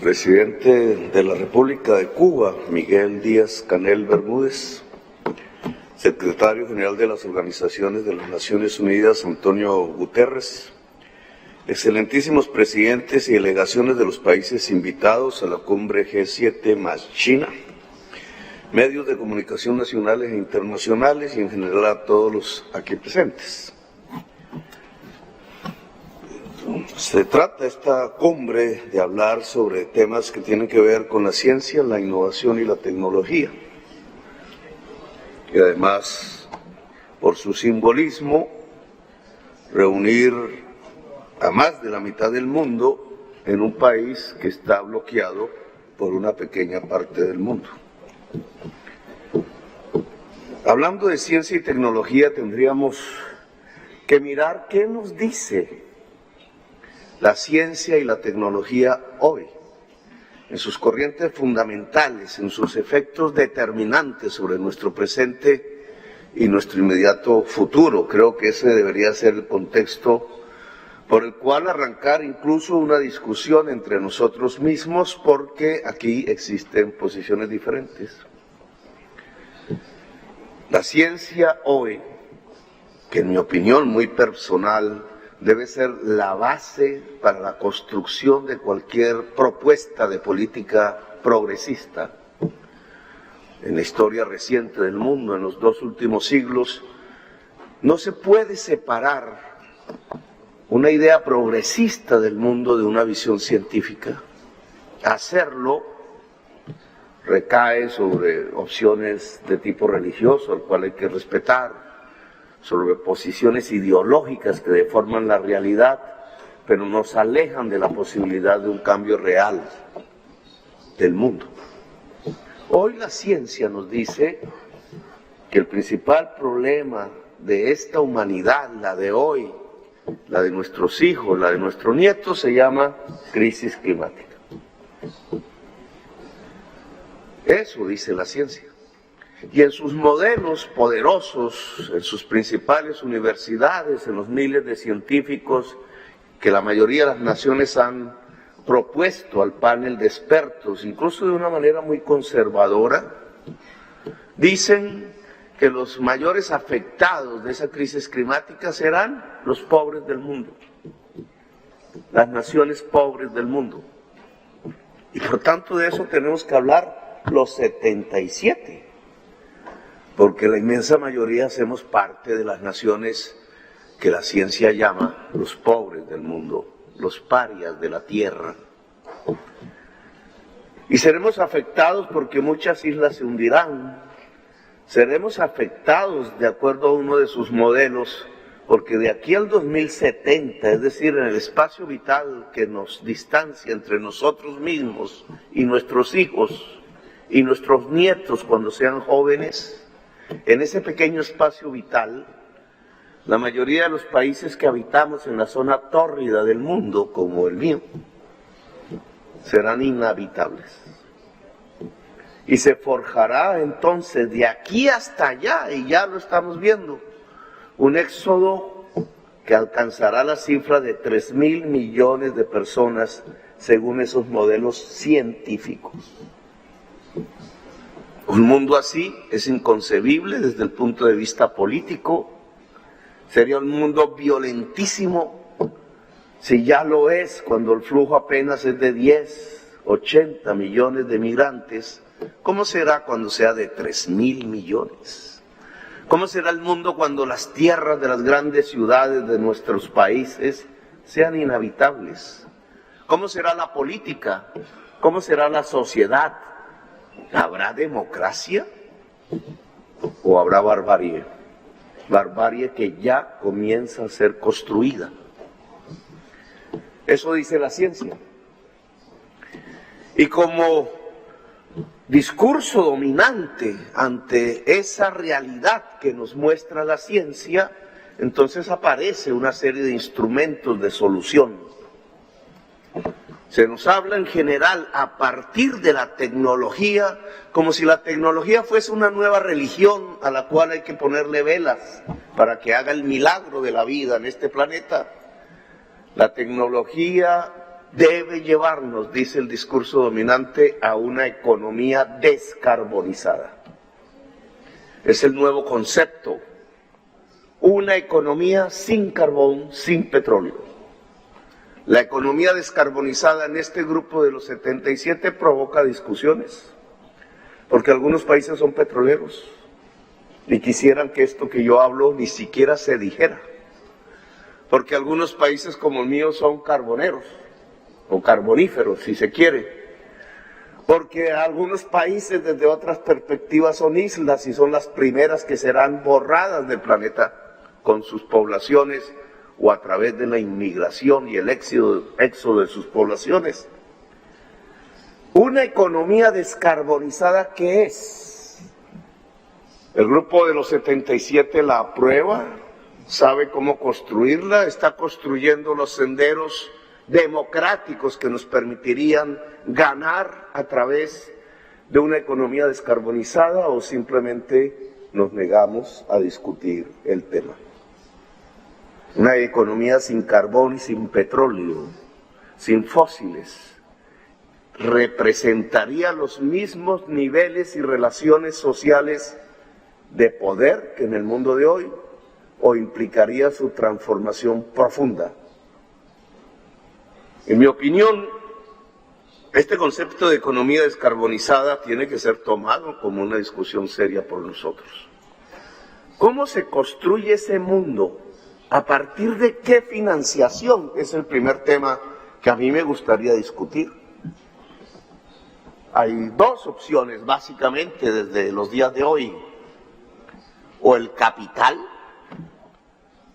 Presidente de la República de Cuba, Miguel Díaz-Canel Bermúdez, Secretario General de las Organizaciones de las Naciones Unidas, Antonio Guterres, excelentísimos presidentes y delegaciones de los países invitados a la cumbre G7 más China, medios de comunicación nacionales e internacionales y en general a todos los aquí presentes. Se trata esta cumbre de hablar sobre temas que tienen que ver con la ciencia, la innovación y la tecnología. Y además, por su simbolismo, reunir a más de la mitad del mundo en un país que está bloqueado por una pequeña parte del mundo. Hablando de ciencia y tecnología, tendríamos que mirar qué nos dice la ciencia y la tecnología hoy, en sus corrientes fundamentales, en sus efectos determinantes sobre nuestro presente y nuestro inmediato futuro. Creo que ese debería ser el contexto por el cual arrancar incluso una discusión entre nosotros mismos, porque aquí existen posiciones diferentes. La ciencia hoy, que en mi opinión muy personal, debe ser la base para la construcción de cualquier propuesta de política progresista. En la historia reciente del mundo, en los 2 últimos siglos, no se puede separar una idea progresista del mundo de una visión científica. Hacerlo recae sobre opciones de tipo religioso, al cual hay que respetar, sobre posiciones ideológicas que deforman la realidad, pero nos alejan de la posibilidad de un cambio real del mundo. Hoy la ciencia nos dice que el principal problema de esta humanidad, la de hoy, la de nuestros hijos, la de nuestros nietos, se llama crisis climática. Eso dice la ciencia. Y en sus modelos poderosos, en sus principales universidades, en los miles de científicos que la mayoría de las naciones han propuesto al panel de expertos, incluso de una manera muy conservadora, dicen que los mayores afectados de esa crisis climática serán los pobres del mundo, las naciones pobres del mundo. Y por tanto de eso tenemos que hablar los 77. Porque la inmensa mayoría hacemos parte de las naciones que la ciencia llama los pobres del mundo, los parias de la tierra. Y seremos afectados porque muchas islas se hundirán. Seremos afectados, de acuerdo a uno de sus modelos, porque de aquí al 2070, es decir, en el espacio vital que nos distancia entre nosotros mismos y nuestros hijos y nuestros nietos cuando sean jóvenes, en ese pequeño espacio vital, la mayoría de los países que habitamos en la zona tórrida del mundo, como el mío, serán inhabitables. Y se forjará entonces de aquí hasta allá, y ya lo estamos viendo, un éxodo que alcanzará la cifra de 3.000 millones de personas según esos modelos científicos. Un mundo así es inconcebible desde el punto de vista político. Sería un mundo violentísimo, si ya lo es, cuando el flujo apenas es de 10, 80 millones de migrantes. ¿Cómo será cuando sea de 3.000 millones? ¿Cómo será el mundo cuando las tierras de las grandes ciudades de nuestros países sean inhabitables? ¿Cómo será la política? ¿Cómo será la sociedad? ¿Habrá democracia o habrá barbarie? Barbarie que ya comienza a ser construida. Eso dice la ciencia. Y como discurso dominante ante esa realidad que nos muestra la ciencia, entonces aparece una serie de instrumentos de solución. Se nos habla en general a partir de la tecnología, como si la tecnología fuese una nueva religión a la cual hay que ponerle velas para que haga el milagro de la vida en este planeta. La tecnología debe llevarnos, dice el discurso dominante, a una economía descarbonizada. Es el nuevo concepto. Una economía sin carbón, sin petróleo. La economía descarbonizada en este grupo de los 77 provoca discusiones, porque algunos países son petroleros y quisieran que esto que yo hablo ni siquiera se dijera, porque algunos países como el mío son carboneros, o carboníferos si se quiere, porque algunos países desde otras perspectivas son islas y son las primeras que serán borradas del planeta con sus poblaciones o a través de la inmigración y el éxodo de sus poblaciones. Una economía descarbonizada, ¿qué es? El grupo de los 77 la aprueba, sabe cómo construirla, está construyendo los senderos democráticos que nos permitirían ganar a través de una economía descarbonizada, o simplemente nos negamos a discutir el tema. Una economía sin carbón y sin petróleo, sin fósiles, representaría los mismos niveles y relaciones sociales de poder que en el mundo de hoy, o implicaría su transformación profunda. En mi opinión, este concepto de economía descarbonizada tiene que ser tomado como una discusión seria por nosotros. ¿Cómo se construye ese mundo? ¿A partir de qué financiación? Es el primer tema que a mí me gustaría discutir. Hay dos opciones básicamente desde los días de hoy: o el capital,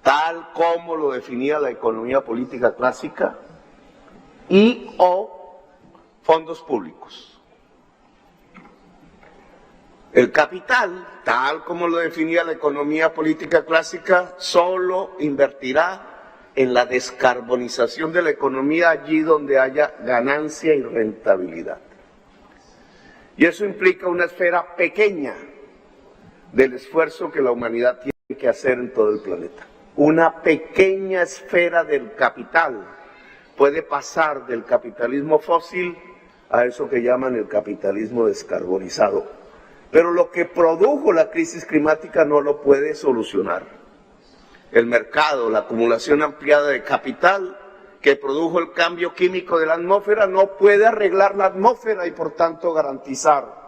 tal como lo definía la economía política clásica, y o fondos públicos. El capital, tal como lo definía la economía política clásica, solo invertirá en la descarbonización de la economía allí donde haya ganancia y rentabilidad. Y eso implica una esfera pequeña del esfuerzo que la humanidad tiene que hacer en todo el planeta. Una pequeña esfera del capital puede pasar del capitalismo fósil a eso que llaman el capitalismo descarbonizado. Pero lo que produjo la crisis climática no lo puede solucionar. El mercado, la acumulación ampliada de capital que produjo el cambio químico de la atmósfera, no puede arreglar la atmósfera y por tanto garantizar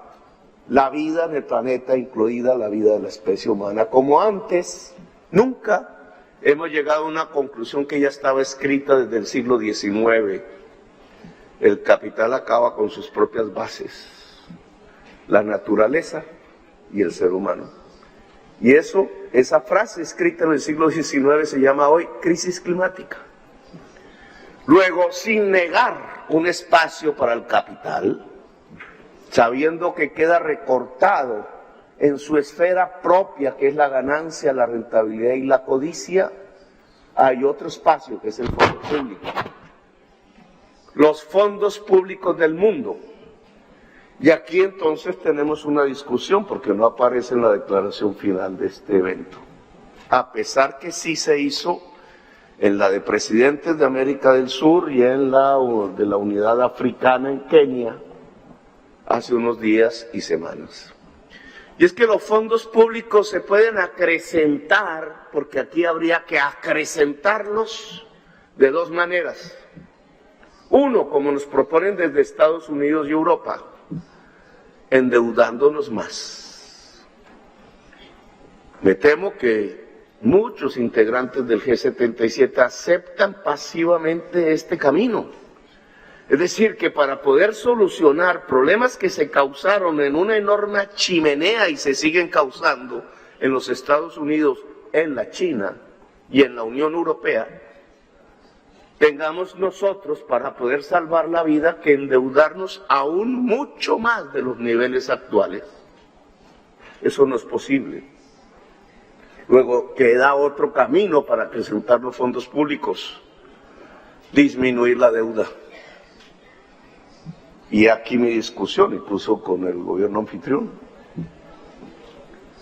la vida en el planeta, incluida la vida de la especie humana. Como antes, nunca hemos llegado a una conclusión que ya estaba escrita desde el siglo XIX. El capital acaba con sus propias bases, la naturaleza y el ser humano. Y esa frase escrita en el siglo XIX se llama hoy crisis climática. Luego, sin negar un espacio para el capital, sabiendo que queda recortado en su esfera propia, que es la ganancia, la rentabilidad y la codicia, hay otro espacio que es el fondo público. Los fondos públicos del mundo. Y aquí entonces tenemos una discusión porque no aparece en la declaración final de este evento. A pesar que sí se hizo en la de presidentes de América del Sur y en la de la Unidad Africana en Kenia hace unos días y semanas. Y es que los fondos públicos se pueden acrecentar, porque aquí habría que acrecentarlos de dos maneras. Uno, como nos proponen desde Estados Unidos y Europa, endeudándonos más. Me temo que muchos integrantes del G77 aceptan pasivamente este camino. Es decir, que para poder solucionar problemas que se causaron en una enorme chimenea y se siguen causando en los Estados Unidos, en la China y en la Unión Europea, tengamos nosotros, para poder salvar la vida, que endeudarnos aún mucho más de los niveles actuales. Eso no es posible. Luego queda otro camino para acrecentar los fondos públicos: disminuir la deuda. Y aquí mi discusión, incluso con el gobierno anfitrión.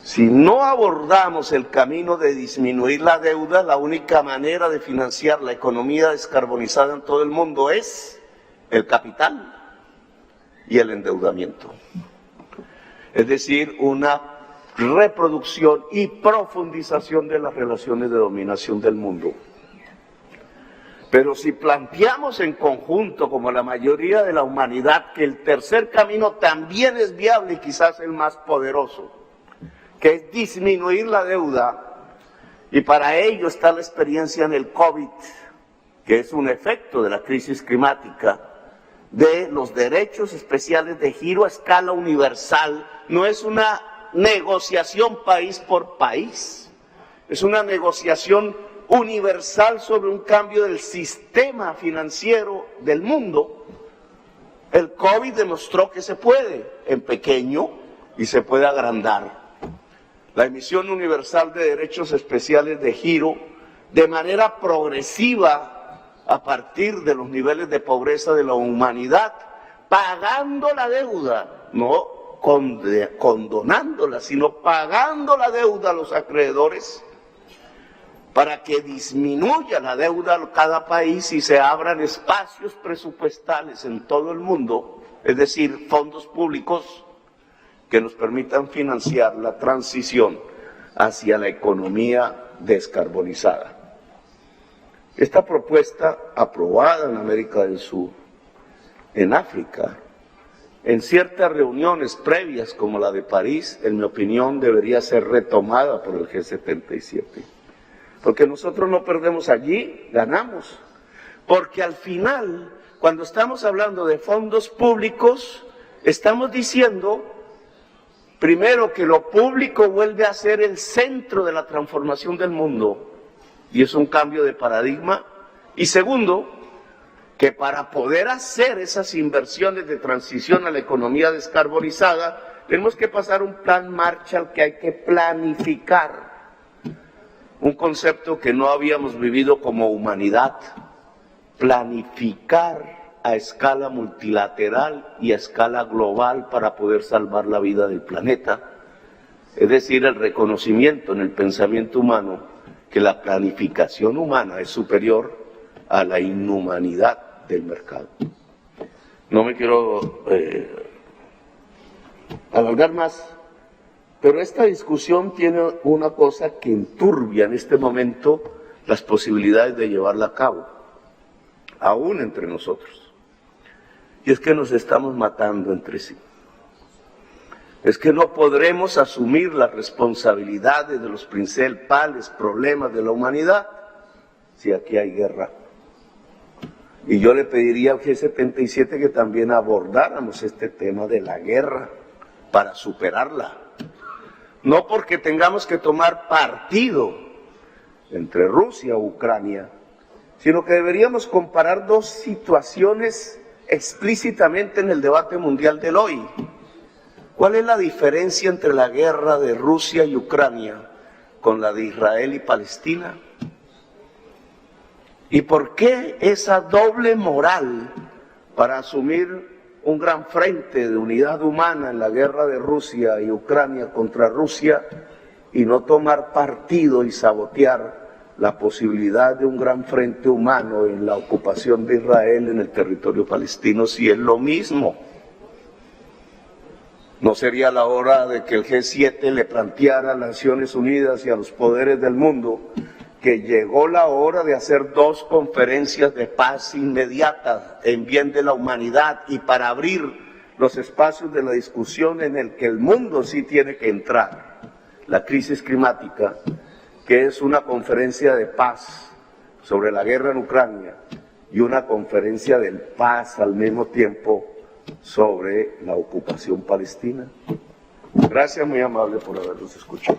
Si no abordamos el camino de disminuir la deuda, la única manera de financiar la economía descarbonizada en todo el mundo es el capital y el endeudamiento. Es decir, una reproducción y profundización de las relaciones de dominación del mundo. Pero si planteamos en conjunto, como la mayoría de la humanidad, que el tercer camino también es viable y quizás el más poderoso, que es disminuir la deuda, y para ello está la experiencia en el COVID, que es un efecto de la crisis climática, de los derechos especiales de giro a escala universal. No es una negociación país por país, es una negociación universal sobre un cambio del sistema financiero del mundo. El COVID demostró que se puede, en pequeño, y se puede agrandar. La emisión universal de derechos especiales de giro, de manera progresiva, a partir de los niveles de pobreza de la humanidad, pagando la deuda, no condonándola, sino pagando la deuda a los acreedores, para que disminuya la deuda a cada país y se abran espacios presupuestales en todo el mundo, es decir, fondos públicos que nos permitan financiar la transición hacia la economía descarbonizada. Esta propuesta, aprobada en América del Sur, en África, en ciertas reuniones previas como la de París, en mi opinión, debería ser retomada por el G77. Porque nosotros no perdemos allí, ganamos. Porque al final, cuando estamos hablando de fondos públicos, estamos diciendo, primero, que lo público vuelve a ser el centro de la transformación del mundo, y es un cambio de paradigma. Y segundo, que para poder hacer esas inversiones de transición a la economía descarbonizada, tenemos que pasar un plan Marshall que hay que planificar. Un concepto que no habíamos vivido como humanidad, planificar a escala multilateral y a escala global para poder salvar la vida del planeta. Es decir, el reconocimiento en el pensamiento humano que la planificación humana es superior a la inhumanidad del mercado. No me quiero alargar más. Pero esta discusión tiene una cosa que enturbia en este momento las posibilidades de llevarla a cabo, aún entre nosotros. Y es que nos estamos matando entre sí. Es que no podremos asumir las responsabilidades de los principales problemas de la humanidad si aquí hay guerra. Y yo le pediría al G77 que también abordáramos este tema de la guerra para superarla. No porque tengamos que tomar partido entre Rusia u Ucrania, sino que deberíamos comparar dos situaciones explícitamente en el debate mundial del hoy. ¿Cuál es la diferencia entre la guerra de Rusia y Ucrania con la de Israel y Palestina? ¿Y por qué esa doble moral para asumir un gran frente de unidad humana en la guerra de Rusia y Ucrania contra Rusia y no tomar partido y sabotear la posibilidad de un gran frente humano en la ocupación de Israel en el territorio palestino, si es lo mismo? ¿No sería la hora de que el G7 le planteara a las Naciones Unidas y a los poderes del mundo que llegó la hora de hacer dos conferencias de paz inmediatas en bien de la humanidad y para abrir los espacios de la discusión en el que el mundo sí tiene que entrar? La crisis climática, que es una conferencia de paz sobre la guerra en Ucrania y una conferencia de paz al mismo tiempo sobre la ocupación palestina. Gracias, muy amable por habernos escuchado.